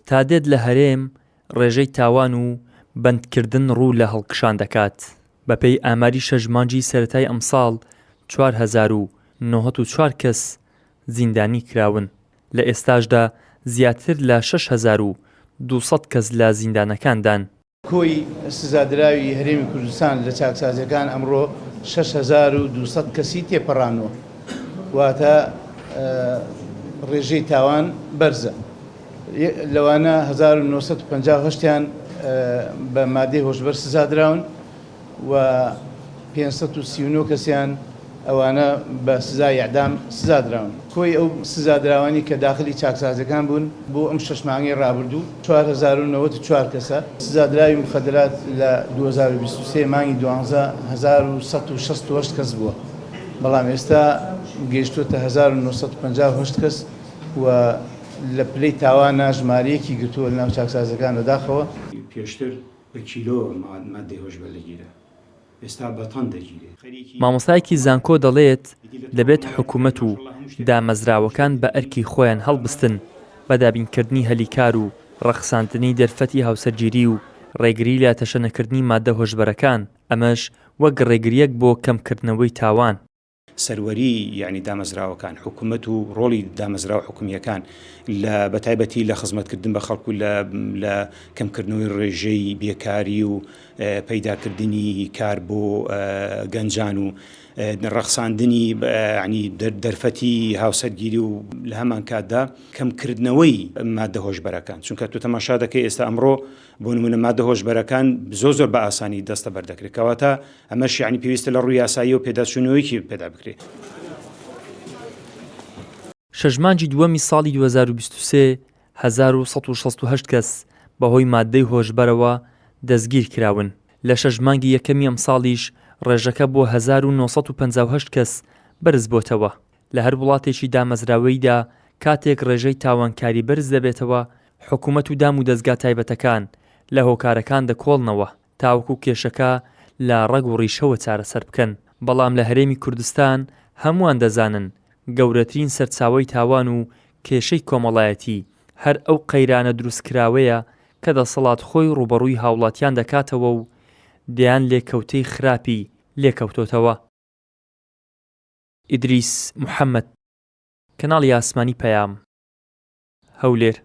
تا دێت لە هەرێم ڕێژەی تاوان و بەندکردن ڕوو لە هەڵکشان دەکات. بەپێی ئاماری 6 مانگی سەرەتای ئەمساڵ 4904 کەس زیندانی کراون. لە ئێستاشدا زیاتر لە 6200 کەس لە زیندانەکاندان. کۆی سزادراوی هەرێمی کوردستان لە چاکسازیەکان ئەمڕۆ 6200 کەسی تێپەڕانەوە، واتە ڕێژەی تاوان بەرزە. لەوانە 1950 بە مادەی هۆشبەر سزادراون و 539 کەسیان ئەوانە بە سزای ئیعدام سزادراون. کۆی ئەو سزادراوانی کە داخلی چاکسازەکان بوون بۆ ئەم 6 مانگی ڕابردوو 4094 کەسە. سزادراوی مخدرات لە 2023 مانگی 12 1168 کەس بووە، بەڵام ئێستا گەیشتوتە 1958 کەس و لە پلەی تاوانە ژمارەیەکی گرتووە لەناو چاکسازەکان لەداخەوە. پێشتر بە کیلۆ مادەی هۆشبەر دەگیرە، ئێستا بە تەن دەگیرێت. مامۆستایەکی زانکۆ دەڵێت دەبێت حکوومەت و دامەزراوەکان بە ئەرکی خۆیان هەڵبستن بە دابینکردنی هەلیکار و ڕەخساندنی دەرفەتی هاوسەرگیری و ڕێگری لە تەشەنەکردنی مادە هۆشبەرەکان، ئەمەش وەک ڕێگریەک بۆ کەمکردنەوەی تاوان. سەروەری یعنی دامەزراوەکان، حکوومەت و ڕۆڵی دامەزراوە حکومیەکان لە بەتایبەتی لە خزمەتکردن بە خەڵکو لە کەمکردنەوەی ڕێژەی بێکاری و پەیداکردنی کار بۆ گەنجان و ڕەخساندنی ینی دەرفەتی هاوسەرگیری و لە هەمان کاتدا کەمکردنەوەی مادە هۆشبەرەکان، چونکە تو تەماشا دەکەی ئێستا ئەمڕۆ بۆ نمونە مادە هۆشبەرەکان زۆر بە ئاسانی دەستە بەردەکرێت، کەواتە ئەمەش یعنی پێویستە لە ڕووی یاسایی و پێداچوونەوەیکی پێدا بکرێت. 6 مانگی دووەمی ساڵی 2023 1168 کەس بەهۆی مادەی هۆشبەرەوە دەستگیر کراون. لە 6 مانگی یەکەمی ئەم ساڵیش ڕێژەکە بۆ 1958 کەس بەرز بۆتەوە. لە هەر وڵاتێکی دامەزراوەیدا کاتێک ڕێژەی تاوانکاری بەرز دەبێتەوە، حکوومەت و دام و دەستگا تایبەتەکان لە هۆکارەکان دەکۆڵنەوە تاوەکو کێشەکە لە ڕەگ و ڕیشەوە چارەسەر بکەن. بەڵام لە هەرێمی کوردستان هەمووان دەزانن گەورەترین سەرچاوەی تاوان و کێشەی کۆمەڵایەتی هەر ئەو قەیرانە دروستکراوەیە کە دەسەڵات خۆی ڕوبەڕووی هاوڵاتیان دەکاتەوە و دەیان لێکەوتەی خراپی لێکەوتۆتەوە. ئیدریس محەممەد، کەناڵی ئاسمانی پەیام، هەولێر.